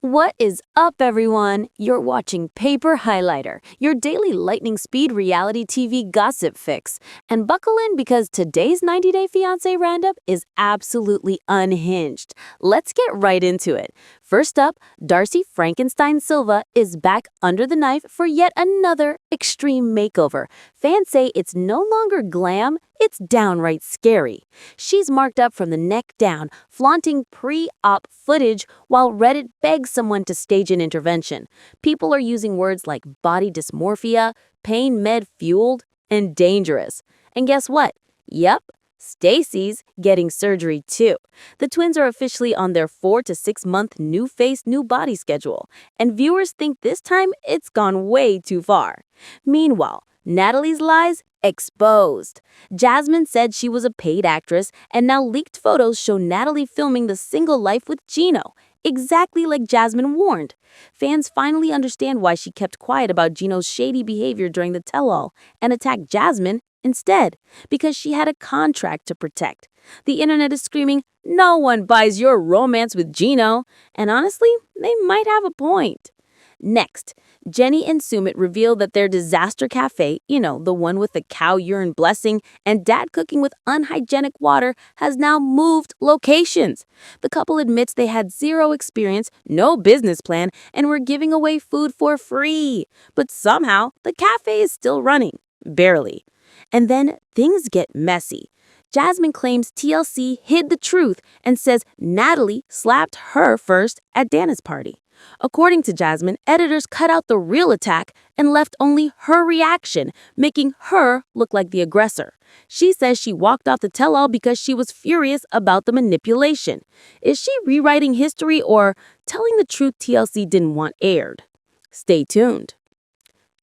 What is up, everyone? You're watching Paper Highlighter, your daily lightning speed reality TV gossip fix. And buckle in because today's 90-Day Fiancé roundup is absolutely unhinged. Let's get right into it. First up, Darcey Frankenstein Silva is back under the knife for yet another extreme makeover. Fans say it's no longer glam, it's downright scary. She's marked up from the neck down, flaunting pre-op footage while Reddit begs someone to stage an intervention. People are using words like body dysmorphia, pain med-fueled, and dangerous. And guess what? Yep, Stacy's getting surgery too. The twins are officially on their 4 to 6 month new face, new body schedule, and viewers think this time it's gone way too far. Meanwhile, Natalie's lies exposed. Jasmine said she was a paid actress, and now leaked photos show Natalie filming The Single Life with Gino, exactly like Jasmine warned. Fans finally understand why she kept quiet about Gino's shady behavior during the tell-all and attacked Jasmine instead, because she had a contract to protect. The internet is screaming, "No one buys your romance with Gino," and honestly, they might have a point. Next, Jenny and Sumit revealed that their disaster cafe, the one with the cow urine blessing and dad cooking with unhygienic water, has now moved locations. The couple admits they had zero experience, no business plan, and were giving away food for free. But somehow, the cafe is still running. Barely. And then things get messy. Jasmine claims TLC hid the truth and says Natalie slapped her first at Dana's party. According to Jasmine, editors cut out the real attack and left only her reaction, making her look like the aggressor. She says she walked off the tell-all because she was furious about the manipulation. Is she rewriting history or telling the truth TLC didn't want aired? Stay tuned.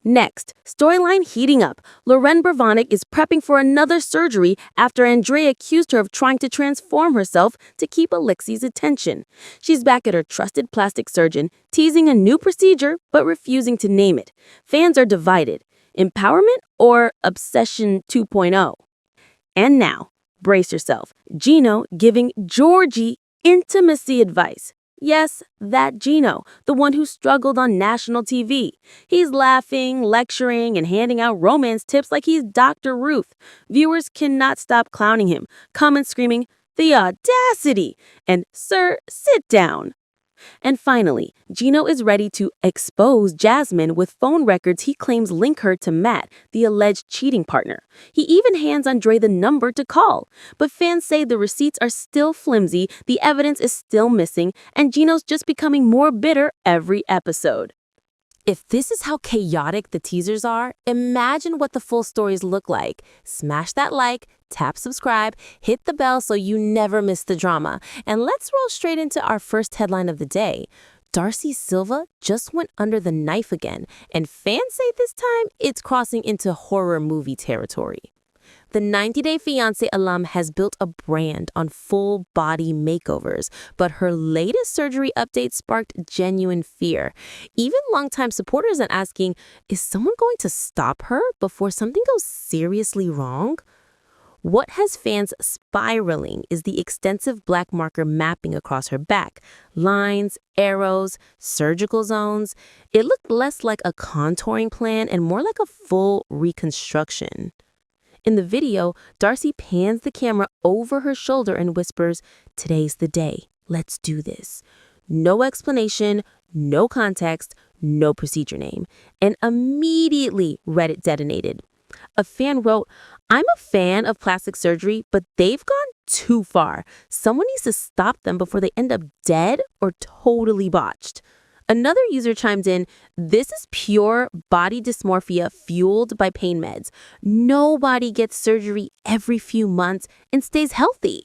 Next, storyline heating up. Loren Brovarnik is prepping for another surgery after Andrei accused her of trying to transform herself to keep Alexei's attention. She's back at her trusted plastic surgeon, teasing a new procedure but refusing to name it. Fans are divided. Empowerment or Obsession 2.0? And now, brace yourself. Gino giving Georgi intimacy advice. Yes, that Gino, the one who struggled on national TV. He's laughing, lecturing, and handing out romance tips like he's Dr. Ruth. Viewers cannot stop clowning him, comments screaming, "The audacity!" and "Sir, sit down." And finally, Gino is ready to expose Jasmine with phone records he claims link her to Matt, the alleged cheating partner. He even hands Andrei the number to call. But fans say the receipts are still flimsy, the evidence is still missing, and Gino's just becoming more bitter every episode. If this is how chaotic the teasers are, imagine what the full stories look like. Smash that like, tap subscribe, hit the bell so you never miss the drama. And let's roll straight into our first headline of the day. Darcey Silva just went under the knife again, and fans say this time it's crossing into horror movie territory. The 90-Day Fiancé alum has built a brand on full-body makeovers, but her latest surgery update sparked genuine fear. Even longtime supporters are asking, is someone going to stop her before something goes seriously wrong? What has fans spiraling is the extensive black marker mapping across her back. Lines, arrows, surgical zones. It looked less like a contouring plan and more like a full reconstruction. In the video, Darcy pans the camera over her shoulder and whispers, "Today's the day. Let's do this." No explanation, no context, no procedure name. And immediately Reddit detonated. A fan wrote, "I'm a fan of plastic surgery, but they've gone too far. Someone needs to stop them before they end up dead or totally botched." Another user chimed in, "This is pure body dysmorphia fueled by pain meds. Nobody gets surgery every few months and stays healthy."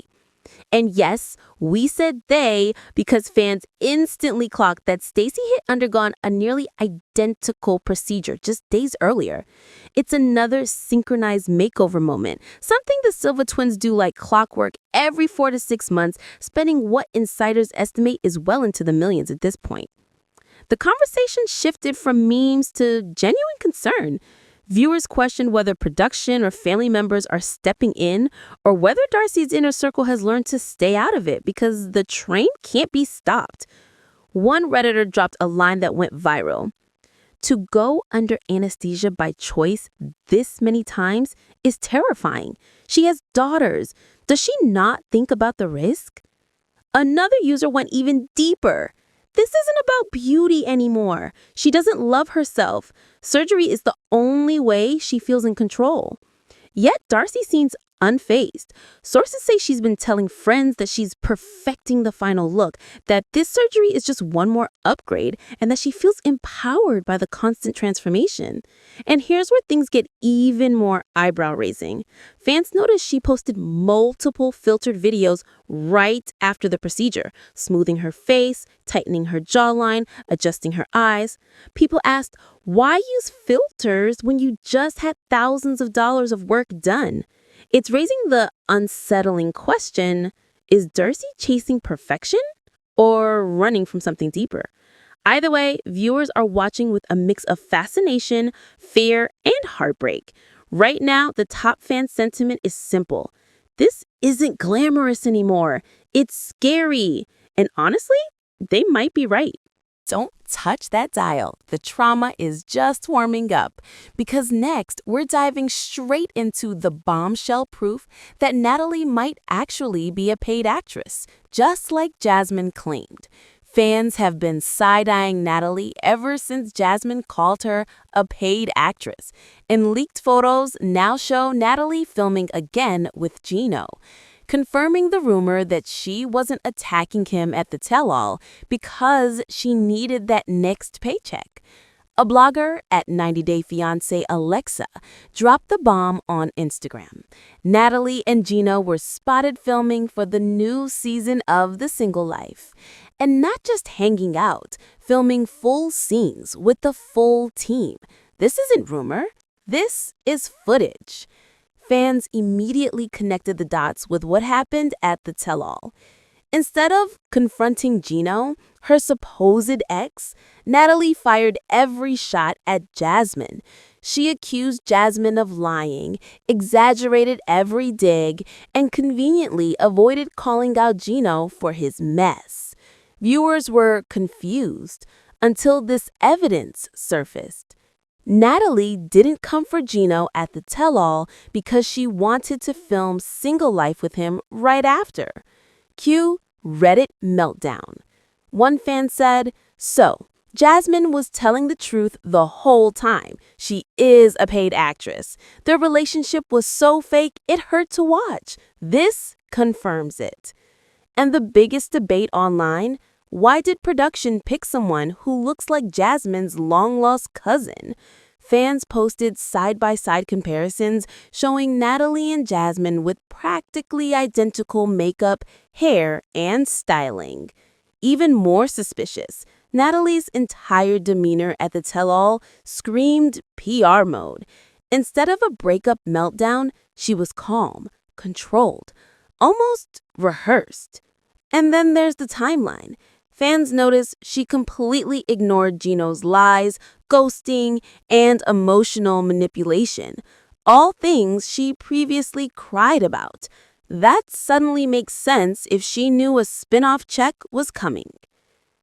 And yes, we said they because fans instantly clocked that Stacy had undergone a nearly identical procedure just days earlier. It's another synchronized makeover moment, something the Silva twins do like clockwork every 4 to 6 months, spending what insiders estimate is well into the millions at this point. The conversation shifted from memes to genuine concern. Viewers questioned whether production or family members are stepping in or whether Darcy's inner circle has learned to stay out of it because the train can't be stopped. One Redditor dropped a line that went viral. To go under anesthesia by choice this many times is terrifying. She has daughters. Does she not think about the risk? Another user went even deeper. This isn't about beauty anymore. She doesn't love herself. Surgery is the only way she feels in control. Yet Darcy seems unfazed. Sources say she's been telling friends that she's perfecting the final look, that this surgery is just one more upgrade, and that she feels empowered by the constant transformation. And here's where things get even more eyebrow-raising. Fans noticed she posted multiple filtered videos right after the procedure, smoothing her face, tightening her jawline, adjusting her eyes. People asked, why use filters when you just had thousands of dollars of work done? It's raising the unsettling question, is Darcy chasing perfection or running from something deeper? Either way, viewers are watching with a mix of fascination, fear, and heartbreak. Right now, the top fan sentiment is simple. This isn't glamorous anymore. It's scary. And honestly, they might be right. Don't touch that dial. The trauma is just warming up. Because next, we're diving straight into the bombshell proof that Natalie might actually be a paid actress, just like Jasmine claimed. Fans have been side-eyeing Natalie ever since Jasmine called her a paid actress. And leaked photos now show Natalie filming again with Gino, confirming the rumor that she wasn't attacking him at the tell-all because she needed that next paycheck. A blogger at 90 Day Fiancé, Alexa, dropped the bomb on Instagram. Natalie and Gino were spotted filming for the new season of The Single Life. And not just hanging out, filming full scenes with the full team. This isn't rumor. This is footage. Fans immediately connected the dots with what happened at the tell-all. Instead of confronting Gino, her supposed ex, Natalie fired every shot at Jasmine. She accused Jasmine of lying, exaggerated every dig, and conveniently avoided calling out Gino for his mess. Viewers were confused until this evidence surfaced. Natalie didn't comfort Gino at the tell-all because she wanted to film Single Life with him right after. Cue Reddit meltdown. One fan said, "So, Jasmine was telling the truth the whole time. She is a paid actress. Their relationship was so fake it hurt to watch. This confirms it." And the biggest debate online, why did production pick someone who looks like Jasmine's long-lost cousin? Fans posted side-by-side comparisons showing Natalie and Jasmine with practically identical makeup, hair, and styling. Even more suspicious, Natalie's entire demeanor at the tell-all screamed PR mode. Instead of a breakup meltdown, she was calm, controlled, almost rehearsed. And then there's the timeline. Fans notice she completely ignored Gino's lies, ghosting, and emotional manipulation, all things she previously cried about. That suddenly makes sense if she knew a spin-off check was coming.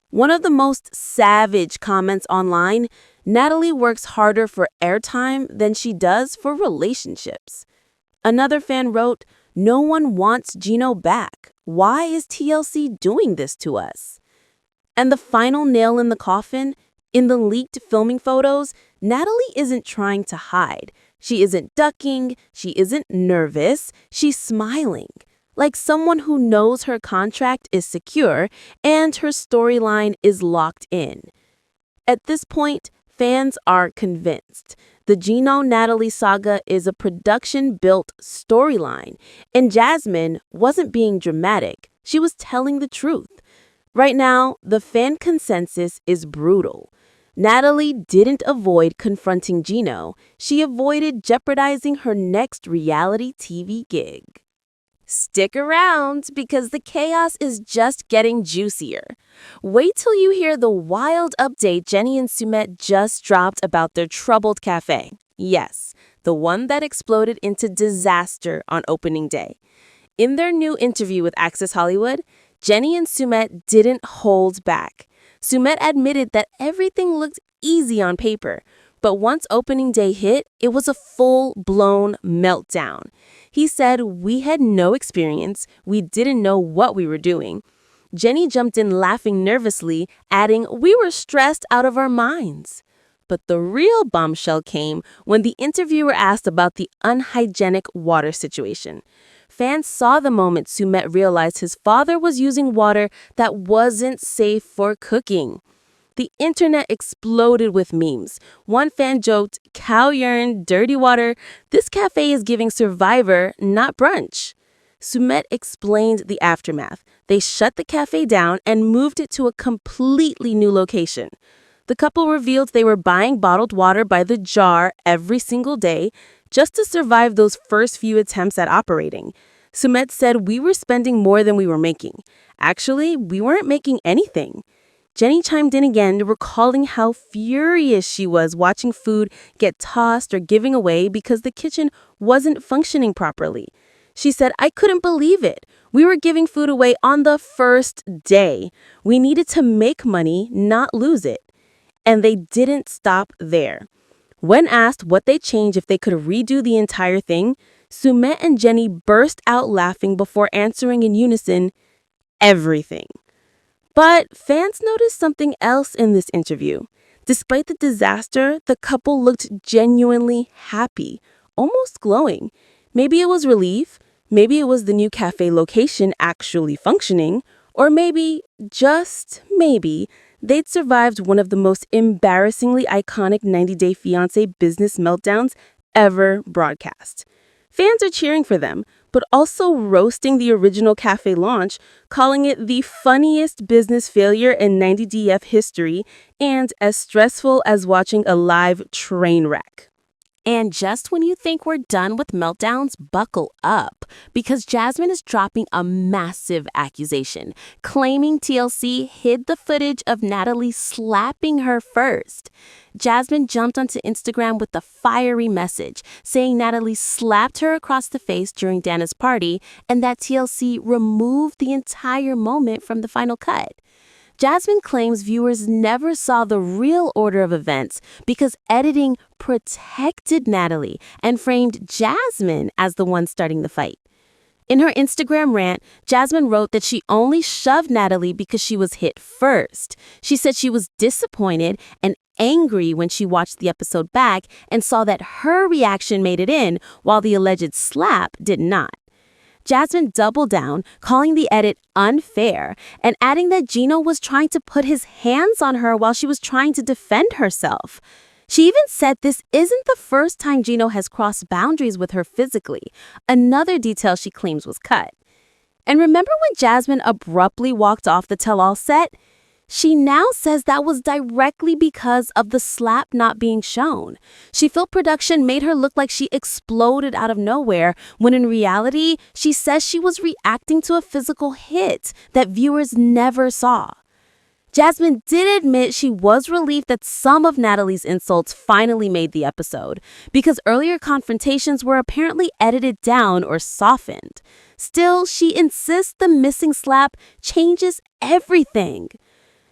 One of the most savage comments online, Natalie works harder for airtime than she does for relationships. Another fan wrote, "No one wants Gino back. Why is TLC doing this to us?" And the final nail in the coffin, in the leaked filming photos, Natalie isn't trying to hide. She isn't ducking, she isn't nervous, she's smiling, like someone who knows her contract is secure and her storyline is locked in. At this point, fans are convinced. The Gino-Natalie saga is a production-built storyline, and Jasmine wasn't being dramatic. She was telling the truth. Right now, the fan consensus is brutal. Natalie didn't avoid confronting Gino. She avoided jeopardizing her next reality TV gig. Stick around because the chaos is just getting juicier. Wait till you hear the wild update Jenny and Sumit just dropped about their troubled café. Yes, the one that exploded into disaster on opening day. In their new interview with Access Hollywood, Jenny and Sumit didn't hold back. Sumit admitted that everything looked easy on paper, but once opening day hit, it was a full-blown meltdown. He said, "We had no experience, we didn't know what we were doing." Jenny jumped in laughing nervously, adding, "We were stressed out of our minds." But the real bombshell came when the interviewer asked about the unhygienic water situation. Fans saw the moment Sumit realized his father was using water that wasn't safe for cooking. The internet exploded with memes. One fan joked, "Cow urine, dirty water. This cafe is giving Survivor, not brunch." Sumit explained the aftermath. They shut the cafe down and moved it to a completely new location. The couple revealed they were buying bottled water by the jar every single day just to survive those first few attempts at operating. Sumit said, "We were spending more than we were making. Actually, we weren't making anything." Jenny chimed in again, recalling how furious she was watching food get tossed or giving away because the kitchen wasn't functioning properly. She said, "I couldn't believe it. We were giving food away on the first day. We needed to make money, not lose it." And they didn't stop there. When asked what they'd change if they could redo the entire thing, Sumit and Jenny burst out laughing before answering in unison, "Everything." But fans noticed something else in this interview. Despite the disaster, the couple looked genuinely happy, almost glowing. Maybe it was relief, maybe it was the new cafe location actually functioning, or maybe, just maybe, they'd survived one of the most embarrassingly iconic 90 Day Fiancé business meltdowns ever broadcast. Fans are cheering for them, but also roasting the original cafe launch, calling it the funniest business failure in 90DF history and as stressful as watching a live train wreck. And just when you think we're done with meltdowns, buckle up, because Jasmine is dropping a massive accusation, claiming TLC hid the footage of Natalie slapping her first. Jasmine jumped onto Instagram with a fiery message, saying Natalie slapped her across the face during Dana's party and that TLC removed the entire moment from the final cut. Jasmine claims viewers never saw the real order of events because editing protected Natalie and framed Jasmine as the one starting the fight. In her Instagram rant, Jasmine wrote that she only shoved Natalie because she was hit first. She said she was disappointed and angry when she watched the episode back and saw that her reaction made it in while the alleged slap did not. Jasmine doubled down, calling the edit unfair and adding that Gino was trying to put his hands on her while she was trying to defend herself. She even said this isn't the first time Gino has crossed boundaries with her physically, another detail she claims was cut. And remember when Jasmine abruptly walked off the tell-all set? She now says that was directly because of the slap not being shown. She felt production made her look like she exploded out of nowhere, when in reality, she says she was reacting to a physical hit that viewers never saw. Jasmine did admit she was relieved that some of Natalie's insults finally made the episode, because earlier confrontations were apparently edited down or softened. Still, she insists the missing slap changes everything.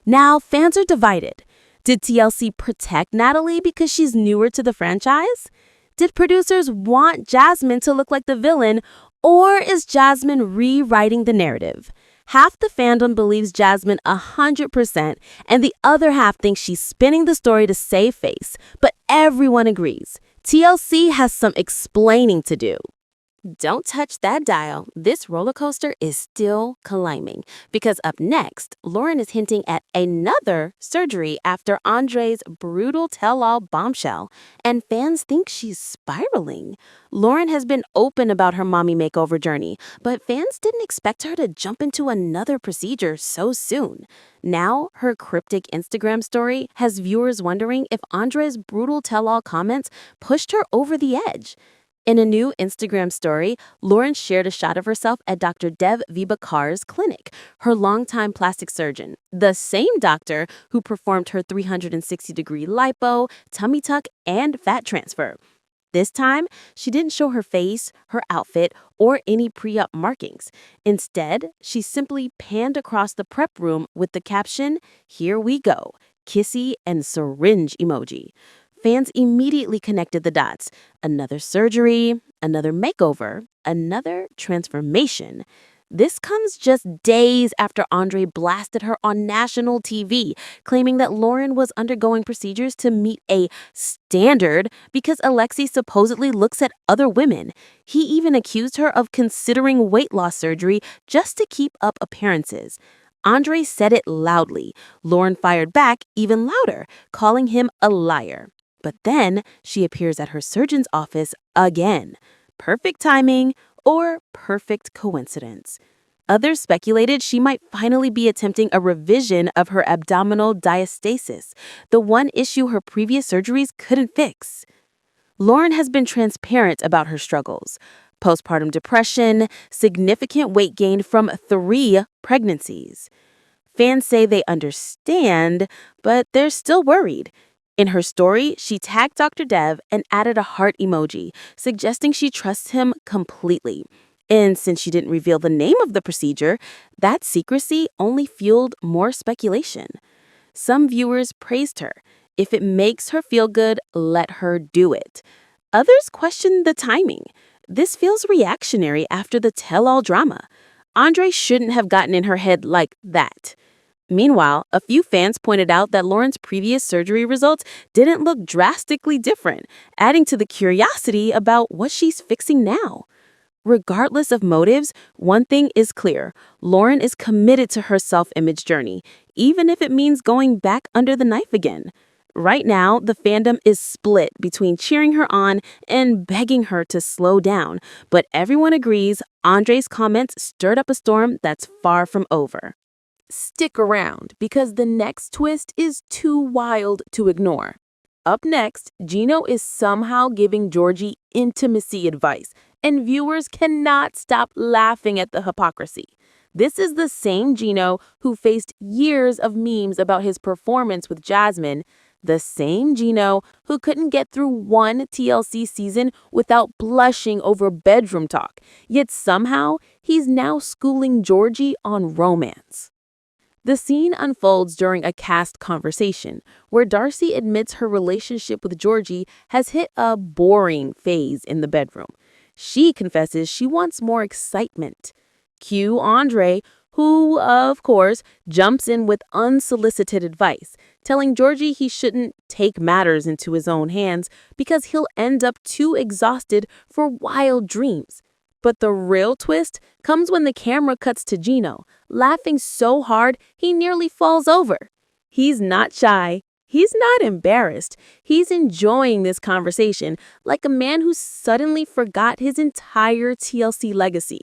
Now, fans are divided. Did TLC protect Natalie because she's newer to the franchise? Did producers want Jasmine to look like the villain, or is Jasmine rewriting the narrative? Half the fandom believes Jasmine 100%, and the other half thinks she's spinning the story to save face. But everyone agrees. TLC has some explaining to do. Don't touch that dial. This roller coaster is still climbing, because up next, Loren is hinting at another surgery after Andrei's brutal tell-all bombshell, and fans think she's spiraling. Loren has been open about her mommy makeover journey, but fans didn't expect her to jump into another procedure so soon. Now, her cryptic Instagram story has viewers wondering if Andrei's brutal tell-all comments pushed her over the edge. In a new Instagram story, Loren shared a shot of herself at Dr. Dev Vibakar's clinic, her longtime plastic surgeon, the same doctor who performed her 360-degree lipo, tummy tuck, and fat transfer. This time, she didn't show her face, her outfit, or any pre-op markings. Instead, she simply panned across the prep room with the caption, "Here we go, kissy and syringe emoji." Fans immediately connected the dots. Another surgery, another makeover, another transformation. This comes just days after Andrei blasted her on national TV, claiming that Loren was undergoing procedures to meet a standard because Alexei supposedly looks at other women. He even accused her of considering weight loss surgery just to keep up appearances. Andrei said it loudly. Loren fired back even louder, calling him a liar. But then she appears at her surgeon's office again. Perfect timing or perfect coincidence. Others speculated she might finally be attempting a revision of her abdominal diastasis, the one issue her previous surgeries couldn't fix. Loren has been transparent about her struggles. Postpartum depression, significant weight gain from 3 pregnancies. Fans say they understand, but they're still worried. In her story, she tagged Dr. Dev and added a heart emoji, suggesting she trusts him completely. And since she didn't reveal the name of the procedure, that secrecy only fueled more speculation. Some viewers praised her. If it makes her feel good, let her do it. Others questioned the timing. This feels reactionary after the tell-all drama. Andrei shouldn't have gotten in her head like that. Meanwhile, a few fans pointed out that Loren's previous surgery results didn't look drastically different, adding to the curiosity about what she's fixing now. Regardless of motives, one thing is clear. Loren is committed to her self-image journey, even if it means going back under the knife again. Right now, the fandom is split between cheering her on and begging her to slow down, but everyone agrees Andrei's comments stirred up a storm that's far from over. Stick around, because the next twist is too wild to ignore. Up next, Gino is somehow giving Georgi intimacy advice, and viewers cannot stop laughing at the hypocrisy. This is the same Gino who faced years of memes about his performance with Jasmine, the same Gino who couldn't get through one TLC season without blushing over bedroom talk, yet somehow he's now schooling Georgi on romance. The scene unfolds during a cast conversation, where Darcy admits her relationship with Georgi has hit a boring phase in the bedroom. She confesses she wants more excitement. Cue Andrei, who, of course, jumps in with unsolicited advice, telling Georgi he shouldn't take matters into his own hands because he'll end up too exhausted for wild dreams. But the real twist comes when the camera cuts to Gino, laughing so hard he nearly falls over. He's not shy. He's not embarrassed. He's enjoying this conversation like a man who suddenly forgot his entire TLC legacy.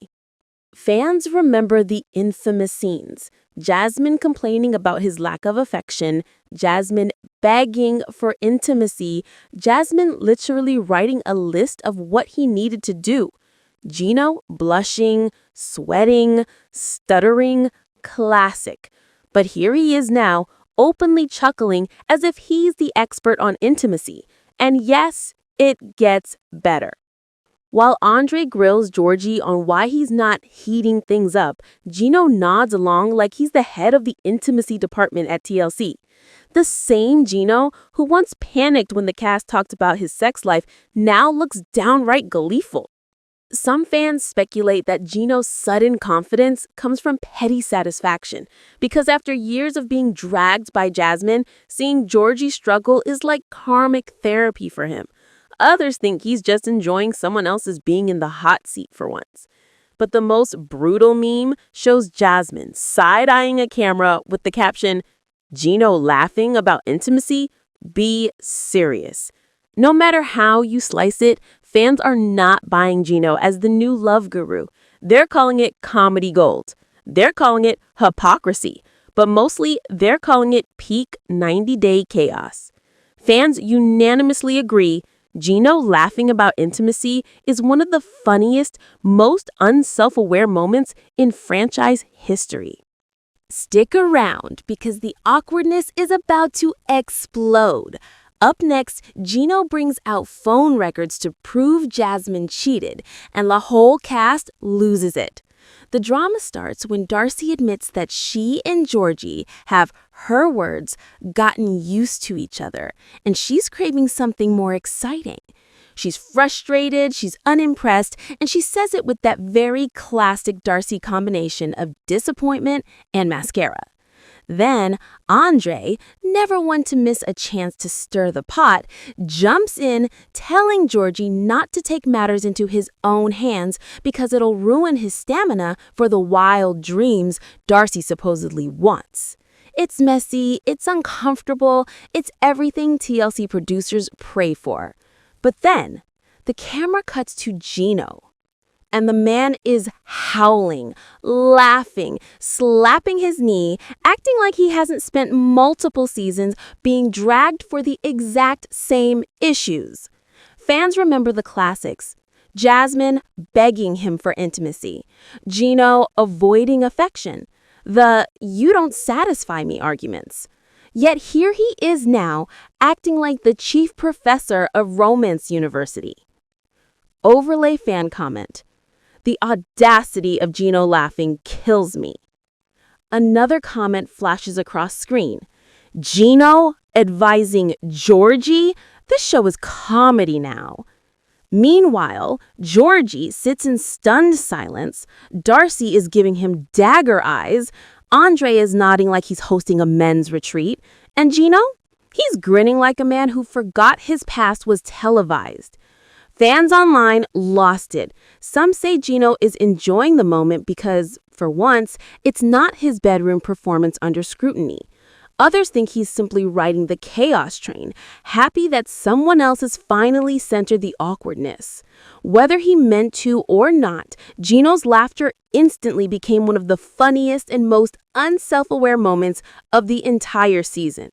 Fans remember the infamous scenes. Jasmine complaining about his lack of affection, Jasmine begging for intimacy, Jasmine literally writing a list of what he needed to do. Gino blushing, sweating, stuttering, classic. But here he is now, openly chuckling as if he's the expert on intimacy. And yes, it gets better. While Andrei grills Georgi on why he's not heating things up, Gino nods along like he's the head of the intimacy department at TLC. The same Gino who once panicked when the cast talked about his sex life now looks downright gleeful. Some fans speculate that Gino's sudden confidence comes from petty satisfaction, because after years of being dragged by Jasmine, seeing Georgi struggle is like karmic therapy for him. Others think he's just enjoying someone else's being in the hot seat for once. But the most brutal meme shows Jasmine side-eyeing a camera with the caption, "Gino laughing about intimacy? Be serious." No matter how you slice it, fans are not buying Gino as the new love guru. They're calling it comedy gold. They're calling it hypocrisy. But mostly, they're calling it peak 90-day chaos. Fans unanimously agree Gino laughing about intimacy is one of the funniest, most unself-aware moments in franchise history. Stick around, because the awkwardness is about to explode. Up next, Gino brings out phone records to prove Jasmine cheated, and the whole cast loses it. The drama starts when Darcy admits that she and Georgi have, her words, gotten used to each other, and she's craving something more exciting. She's frustrated, she's unimpressed, and she says it with that very classic Darcy combination of disappointment and mascara. Then, Andrei, never one to miss a chance to stir the pot, jumps in, telling Georgi not to take matters into his own hands because it'll ruin his stamina for the wild dreams Darcy supposedly wants. It's messy, it's uncomfortable, it's everything TLC producers pray for. But then, the camera cuts to Gino. And the man is howling, laughing, slapping his knee, acting like he hasn't spent multiple seasons being dragged for the exact same issues. Fans remember the classics. Jasmine begging him for intimacy. Gino avoiding affection. The "you don't satisfy me" arguments. Yet here he is now, acting like the chief professor of Romance University. Overlay fan comment. The audacity of Gino laughing kills me. Another comment flashes across screen. Gino advising Georgi? This show is comedy now. Meanwhile, Georgi sits in stunned silence. Darcy is giving him dagger eyes. Andrei is nodding like he's hosting a men's retreat. And Gino? He's grinning like a man who forgot his past was televised. Fans online lost it. Some say Gino is enjoying the moment because, for once, it's not his bedroom performance under scrutiny. Others think he's simply riding the chaos train, happy that someone else has finally centered the awkwardness. Whether he meant to or not, Gino's laughter instantly became one of the funniest and most unself-aware moments of the entire season.